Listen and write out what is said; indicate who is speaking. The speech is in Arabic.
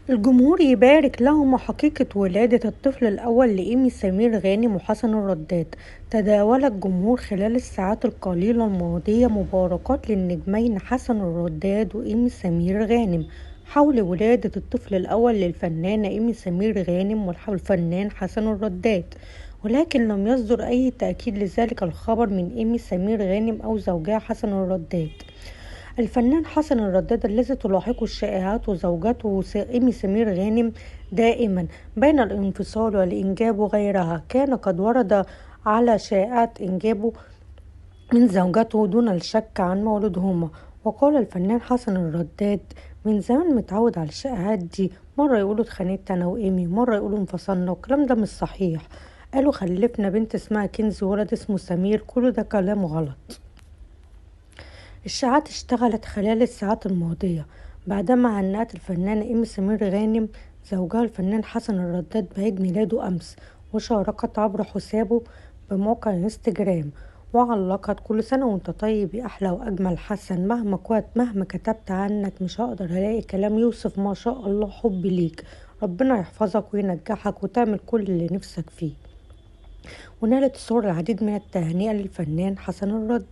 Speaker 1: الجمهور يبارك لهم حقيقة ولادة الطفل الأول لإيمي سمير غانم وحسن الرداد. تداول الجمهور خلال الساعات القليلة الماضية مباركات للنجمين حسن الرداد وإيمي سمير غانم حول ولادة الطفل الأول للفنانة إيمي سمير غانم والفنان حسن الرداد، ولكن لم يصدر أي تأكيد لذلك الخبر من إيمي سمير غانم أو زوجها حسن الرداد. الفنان حسن الرداد الذي تلاحقه الشائعات وزوجته إيمي سمير غانم دائما بين الانفصال والإنجاب وغيرها، كان قد ورد على شائعات إنجابه من زوجته دون الشك عن مولودهما. وقال الفنان حسن الرداد: من زمان متعود على الشائعات دي، مرة يقولوا اتخانقت أنا وإيمي، مرة يقولوا انفصلنا، والكلام ده مش صحيح. قالوا خلفنا بنت اسمها كنزي وولد اسمه سمير، كل ده كلام غلط. الشائعات اشتغلت خلال الساعات الماضية بعدما هنأت الفنانة إيمي سمير غانم زوجها الفنان حسن الرداد بعيد ميلاده أمس، وشاركت عبر حسابه بموقع انستجرام وعلقت: كل سنة وانت طيب يا أحلى وأجمل حسن، مهما كتبت عنك مش هقدر ألاقي كلام يوصف ما شاء الله حبي ليك، ربنا يحفظك وينجحك وتعمل كل اللي نفسك فيه. ونالت الصور العديد من التهنئة للفنان حسن الرداد.